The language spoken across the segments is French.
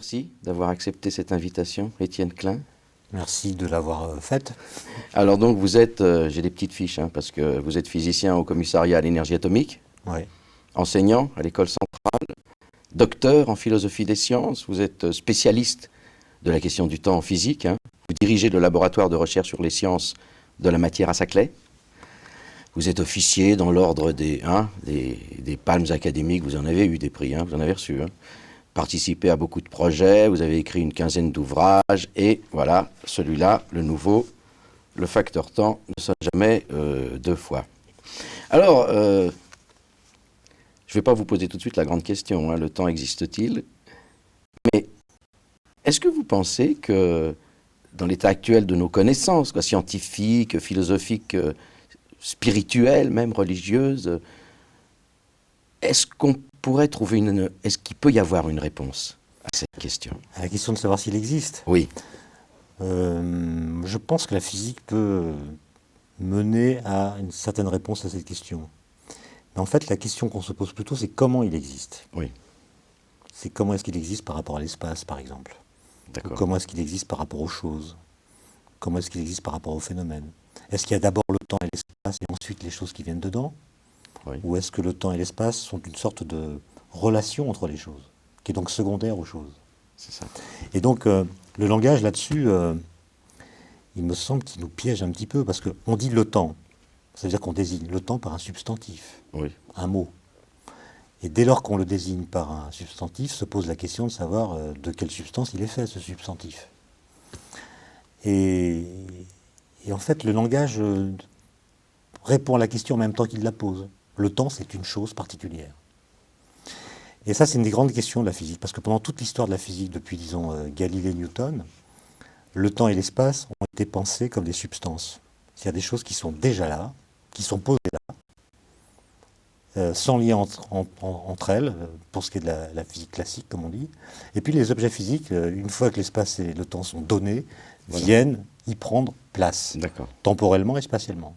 Merci d'avoir accepté cette invitation, Étienne Klein. Merci de l'avoir faite. Alors donc vous êtes, j'ai des petites fiches, parce que vous êtes physicien au commissariat à l'énergie atomique, Oui. enseignant à l'école centrale, docteur en philosophie des sciences, vous êtes spécialiste de la question du temps en physique, vous dirigez le laboratoire de recherche sur les sciences de la matière à Saclay, vous êtes officier dans l'ordre des palmes académiques, vous en avez eu des prix, vous en avez reçu, participé à beaucoup de projets, vous avez écrit une quinzaine d'ouvrages, et voilà, celui-là, le nouveau, le facteur temps ne sonne jamais deux fois. Alors, je ne vais pas vous poser tout de suite la grande question, le temps existe-t-il? Mais est-ce que vous pensez que dans l'état actuel de nos connaissances, scientifiques, philosophiques, spirituelles, même religieuses, est-ce qu'on pourrait trouver est-ce qu'il peut y avoir une réponse à cette question? À la question de savoir s'il existe. Oui. Je pense que la physique peut mener à une certaine réponse à cette question. Mais en fait, la question qu'on se pose plutôt, c'est comment il existe. Oui. C'est comment est-ce qu'il existe par rapport à l'espace, par exemple. Ou comment est-ce qu'il existe par rapport aux choses. Comment est-ce qu'il existe par rapport aux phénomènes. Est-ce qu'il y a d'abord le temps et l'espace et ensuite les choses qui viennent dedans? Oui. Ou est-ce que le temps et l'espace sont une sorte de relation entre les choses, qui est donc secondaire aux choses? C'est ça. Et donc, le langage là-dessus, il me semble qu'il nous piège un petit peu, parce qu'on dit le temps. Ça veut dire qu'on désigne le temps par un substantif, Oui. un mot. Et dès lors qu'on le désigne par un substantif, se pose la question de savoir de quelle substance il est fait, ce substantif. Et en fait, le langage répond à la question en même temps qu'il la pose. Le temps, c'est une chose particulière. Et ça, c'est une des grandes questions de la physique, parce que pendant toute l'histoire de la physique, depuis, disons, Galilée, Newton, le temps et l'espace ont été pensés comme des substances. C'est-à-dire des choses qui sont déjà là, qui sont posées là, sans lien entre elles, pour ce qui est de la physique classique, comme on dit. Et puis les objets physiques, une fois que l'espace et le temps sont donnés, viennent y prendre place, temporellement et spatialement.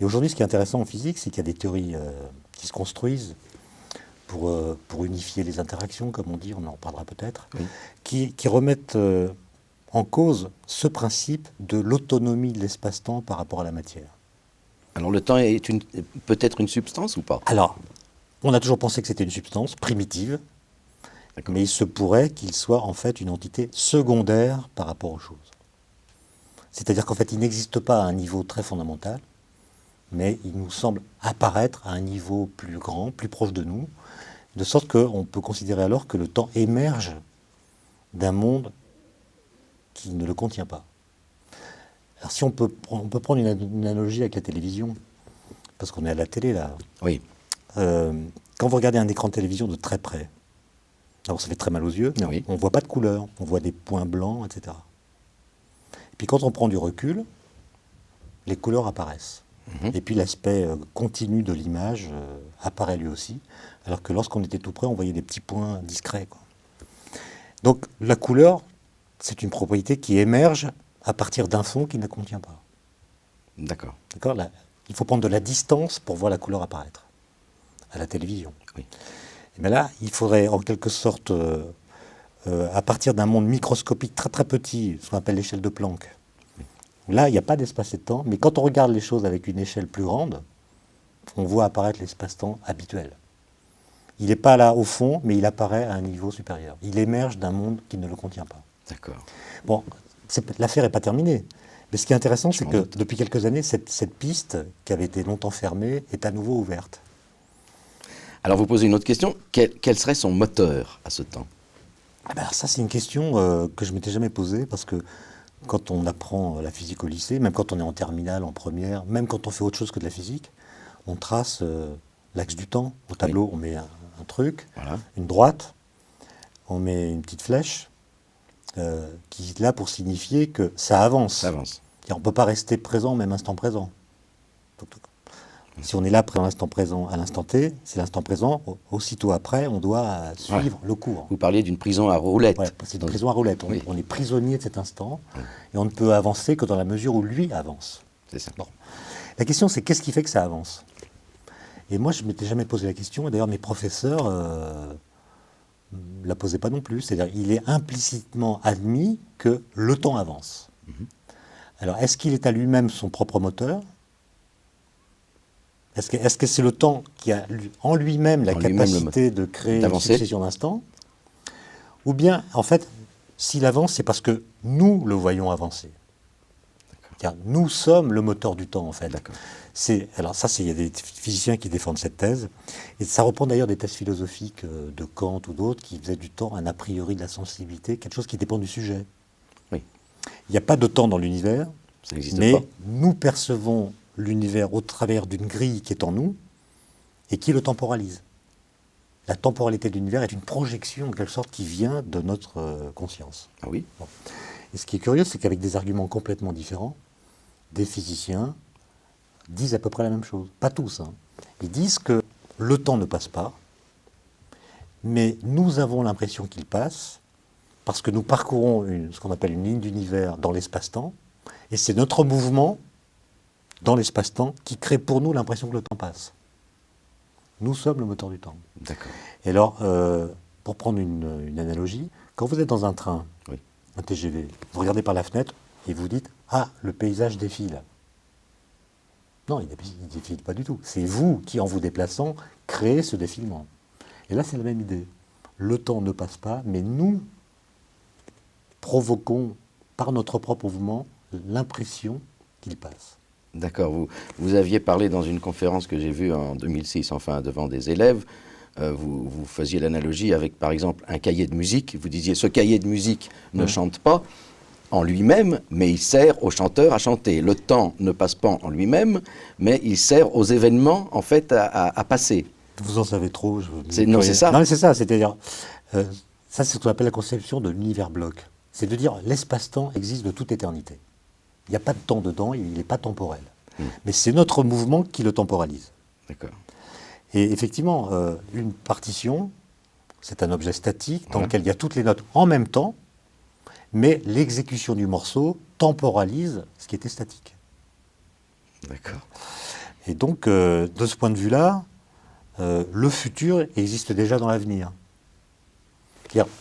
Et aujourd'hui, ce qui est intéressant en physique, c'est qu'il y a des théories qui se construisent pour unifier les interactions, comme on dit, on en parlera peut-être, qui remettent en cause ce principe de l'autonomie de l'espace-temps par rapport à la matière. Alors le temps est peut-être une substance ou pas? Alors, on a toujours pensé que c'était une substance primitive, mais il se pourrait qu'il soit en fait une entité secondaire par rapport aux choses. C'est-à-dire qu'en fait, il n'existe pas à un niveau très fondamental, mais il nous semble apparaître à un niveau plus grand, plus proche de nous, de sorte qu'on peut considérer alors que le temps émerge d'un monde qui ne le contient pas. Alors si on peut prendre une analogie avec la télévision, parce qu'on est à la télé là. Oui. Quand vous regardez un écran de télévision de très près, alors ça fait très mal aux yeux, mais on ne voit pas de couleurs, on voit des points blancs, etc. Et puis quand on prend du recul, les couleurs apparaissent. Et puis l'aspect continu de l'image apparaît lui aussi, alors que lorsqu'on était tout près, on voyait des petits points discrets, quoi. Donc la couleur, c'est une propriété qui émerge à partir d'un fond qui ne la contient pas. D'accord. D'accord. Là, il faut prendre de la distance pour voir la couleur apparaître à la télévision. Oui. Et bien là, il faudrait en quelque sorte, à partir d'un monde microscopique très très petit, ce qu'on appelle l'échelle de Planck, là, il n'y a pas d'espace et de temps, mais quand on regarde les choses avec une échelle plus grande, on voit apparaître l'espace-temps habituel. Il n'est pas là au fond, mais il apparaît à un niveau supérieur. Il émerge d'un monde qui ne le contient pas. D'accord. Bon, l'affaire n'est pas terminée. Mais ce qui est intéressant, c'est que depuis quelques années, cette piste, qui avait été longtemps fermée, est à nouveau ouverte. Alors vous posez une autre question. Quel serait son moteur à ce temps? Ça, c'est une question que je ne m'étais jamais posée, parce que quand on apprend la physique au lycée, même quand on est en terminale, en première, même quand on fait autre chose que de la physique, on trace l'axe du temps. Au tableau, on met un truc, une droite, on met une petite flèche qui est là pour signifier que ça avance. Ça avance. On ne peut pas rester présent au même instant présent. Si on est là à l'instant présent, à l'instant T, c'est l'instant présent. Aussitôt après, on doit suivre le cours. Vous parliez d'une prison à roulettes. Ouais, c'est une prison à roulettes. On est prisonnier de cet instant et on ne peut avancer que dans la mesure où lui avance. C'est ça. Bon. La question, c'est qu'est-ce qui fait que ça avance? Et moi, je ne m'étais jamais posé la question. Et d'ailleurs, mes professeurs ne la posait pas non plus. C'est-à-dire qu'il est implicitement admis que le temps avance. Alors, est-ce qu'il est à lui-même son propre moteur? Est-ce que c'est le temps qui a en lui-même la capacité de créer une succession d'instants? Ou bien, en fait, s'il avance, c'est parce que nous le voyons avancer. Nous sommes le moteur du temps, en fait. Alors ça, il y a des physiciens qui défendent cette thèse. Et ça reprend d'ailleurs des thèses philosophiques de Kant ou d'autres qui faisaient du temps un a priori de la sensibilité, quelque chose qui dépend du sujet. Oui. Il n'y a pas de temps dans l'univers, mais pas. nous percevons l'univers au travers d'une grille qui est en nous et qui le temporalise. La temporalité de l'univers est une projection, en quelque sorte, qui vient de notre conscience. Ah oui. Bon. Et ce qui est curieux, c'est qu'avec des arguments complètement différents, des physiciens disent à peu près la même chose. Pas tous. Ils disent que le temps ne passe pas, mais nous avons l'impression qu'il passe parce que nous parcourons ce qu'on appelle une ligne d'univers dans l'espace-temps, et c'est notre mouvement dans l'espace-temps qui crée pour nous l'impression que le temps passe. Nous sommes le moteur du temps. D'accord. Et alors, pour prendre une analogie, quand vous êtes dans un train, un TGV, vous regardez par la fenêtre et vous dites « Ah, le paysage défile ». Non, il ne défile pas du tout. C'est vous qui, en vous déplaçant, créez ce défilement. Et là, c'est la même idée. Le temps ne passe pas, mais nous provoquons, par notre propre mouvement, l'impression qu'il passe. D'accord. Vous aviez parlé dans une conférence que j'ai vue en 2006, enfin, devant des élèves. Vous faisiez l'analogie avec, par exemple, un cahier de musique. Vous disiez, ce cahier de musique ne chante pas en lui-même, mais il sert au chanteur à chanter. Le temps ne passe pas en lui-même, mais il sert aux événements, en fait, à passer. Vous en savez trop. Non, c'est ça. Non, c'est ça. C'est-à-dire, ça, c'est ce qu'on appelle la conception de l'univers bloc. C'est de dire, l'espace-temps existe de toute éternité. Il n'y a pas de temps dedans, il n'est pas temporel. Mais c'est notre mouvement qui le temporalise. D'accord. Et effectivement, une partition, c'est un objet statique dans lequel il y a toutes les notes en même temps, mais l'exécution du morceau temporalise ce qui était statique. D'accord. Et donc, de ce point de vue-là, le futur existe déjà dans l'avenir.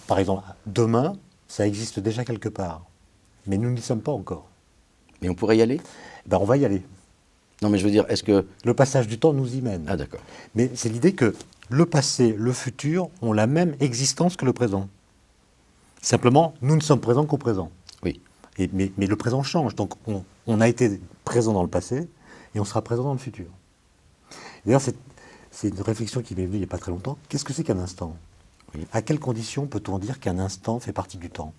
Par exemple, demain, ça existe déjà quelque part, mais nous n'y sommes pas encore. Mais on pourrait y aller ? On va y aller. Non, mais je veux dire, est-ce que... Le passage du temps nous y mène. Ah, d'accord. Mais c'est l'idée que le passé, le futur ont la même existence que le présent. Simplement, nous ne sommes présents qu'au présent. Oui. Mais le présent change. Donc, on a été présent dans le passé et on sera présent dans le futur. D'ailleurs, c'est une réflexion qui m'est venue il n'y a pas très longtemps. Qu'est-ce que c'est qu'un instant ? Oui. À quelles conditions peut-on dire qu'un instant fait partie du temps ?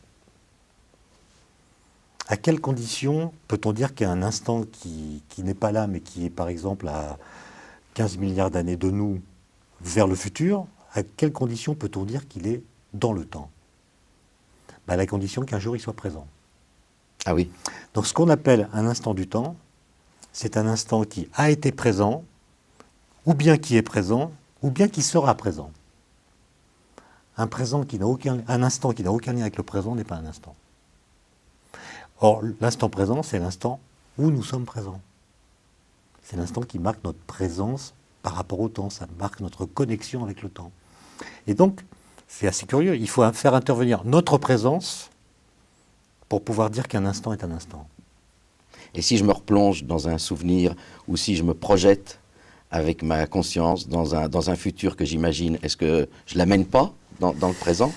À quelles conditions peut-on dire qu'il y a un instant qui n'est pas là, mais qui est par exemple à 15 milliards d'années de nous vers le futur? À quelles conditions peut-on dire qu'il est dans le temps? À la condition qu'un jour il soit présent. Ah oui. Donc ce qu'on appelle un instant du temps, c'est un instant qui a été présent, ou bien qui est présent, ou bien qui sera présent. Un instant qui n'a aucun lien avec le présent n'est pas un instant. Or, l'instant présent, c'est l'instant où nous sommes présents. C'est l'instant qui marque notre présence par rapport au temps, ça marque notre connexion avec le temps. Et donc, c'est assez curieux, il faut faire intervenir notre présence pour pouvoir dire qu'un instant est un instant. Et si je me replonge dans un souvenir, ou si je me projette avec ma conscience dans un futur que j'imagine, est-ce que je ne l'amène pas dans le présent ?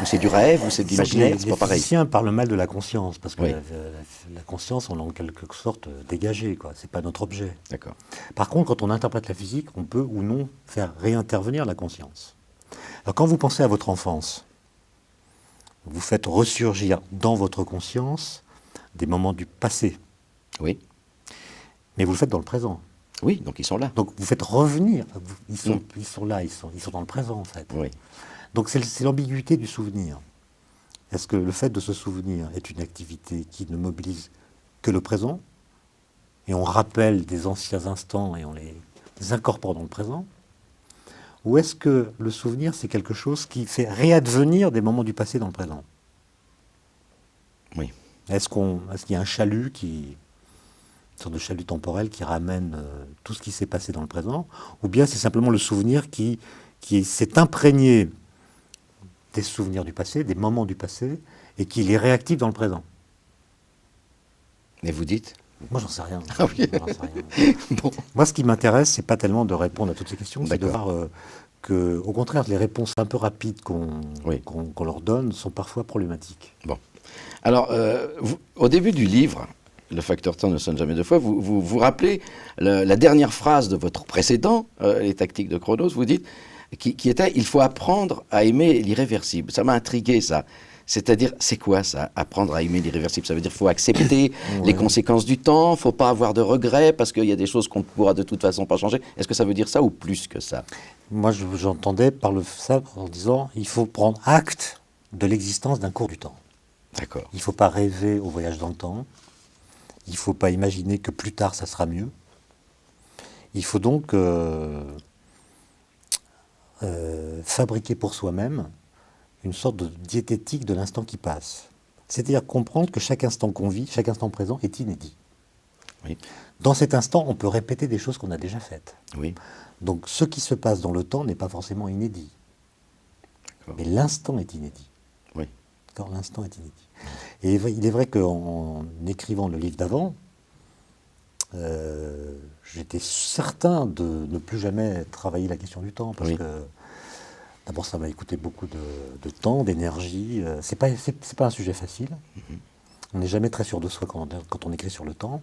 Ou c'est du rêve, ou c'est de l'imaginaire, c'est pas pareil. Les physiciens parlent mal de la conscience, parce que la conscience, on l'a en quelque sorte dégagée, quoi. C'est pas notre objet. D'accord. Par contre, quand on interprète la physique, on peut ou non faire réintervenir la conscience. Alors quand vous pensez à votre enfance, vous faites ressurgir dans votre conscience des moments du passé. Oui. Mais vous le faites dans le présent. Oui, donc ils sont là. Donc vous faites revenir, ils sont là, ils sont dans le présent en fait. Oui. Donc c'est l'ambiguïté du souvenir. Est-ce que le fait de se souvenir est une activité qui ne mobilise que le présent, et on rappelle des anciens instants et on les incorpore dans le présent? Ou est-ce que le souvenir, c'est quelque chose qui fait réadvenir des moments du passé dans le présent? Oui. Est-ce qu'il y a un chalut une sorte de chalut temporel qui ramène tout ce qui s'est passé dans le présent? Ou bien c'est simplement le souvenir qui s'est imprégné des souvenirs du passé, des moments du passé, et qu'il est réactif dans le présent. Et vous dites? Moi, j'en sais rien. Ah oui. Moi, j'en sais rien. Bon. Moi, ce qui m'intéresse, c'est pas tellement de répondre à toutes ces questions, c'est de D'accord. voir que, au contraire, les réponses un peu rapides Oui. qu'on leur donne sont parfois problématiques. Bon. Alors, au début du livre, Le facteur temps ne sonne jamais deux fois, vous rappelez la dernière phrase de votre précédent, Les tactiques de Chronos, vous dites, qui était « Il faut apprendre à aimer l'irréversible ». Ça m'a intrigué, ça. C'est-à-dire, c'est quoi ça, apprendre à aimer l'irréversible? Ça veut dire qu'il faut accepter les conséquences du temps, il ne faut pas avoir de regrets, parce qu'il y a des choses qu'on ne pourra de toute façon pas changer. Est-ce que ça veut dire ça ou plus que ça? Moi, j'entendais par ça en disant il faut prendre acte de l'existence d'un cours du temps. D'accord. Il ne faut pas rêver au voyage dans le temps. Il ne faut pas imaginer que plus tard, ça sera mieux. Il faut donc fabriquer pour soi-même une sorte de diététique de l'instant qui passe. C'est-à-dire comprendre que chaque instant qu'on vit, chaque instant présent est inédit. Oui. Dans cet instant, on peut répéter des choses qu'on a déjà faites. Oui. Donc ce qui se passe dans le temps n'est pas forcément inédit. D'accord. Mais l'instant est inédit. Oui. D'accord, l'instant est inédit. Et il est vrai qu'en écrivant le livre d'avant, j'étais certain de ne plus jamais travailler la question du temps, parce Oui. que d'abord ça m'a coûté beaucoup de temps, d'énergie. C'est pas un sujet facile. On n'est jamais très sûr de soi quand on écrit sur le temps.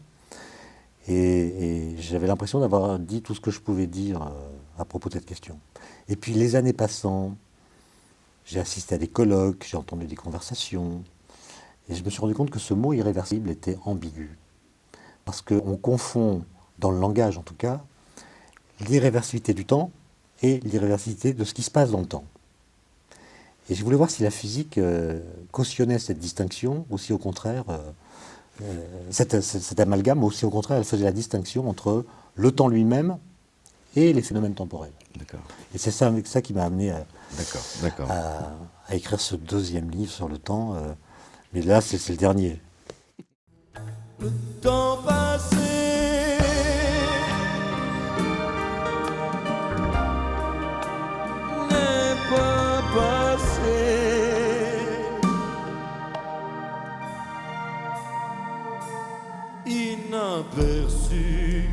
Et j'avais l'impression d'avoir dit tout ce que je pouvais dire à propos de cette question. Et puis les années passant, j'ai assisté à des colloques, j'ai entendu des conversations, et je me suis rendu compte que ce mot irréversible était ambigu. Parce qu'on confond, dans le langage en tout cas, l'irréversibilité du temps et l'irréversibilité de ce qui se passe dans le temps. Et je voulais voir si la physique cautionnait cette distinction, ou si au contraire, cet amalgame, ou si au contraire elle faisait la distinction entre le temps lui-même et les phénomènes temporels. D'accord. Et c'est ça qui m'a amené D'accord. à écrire ce deuxième livre sur le temps. Mais là, c'est le dernier. Le temps passé n'est pas passé. Inaperçu.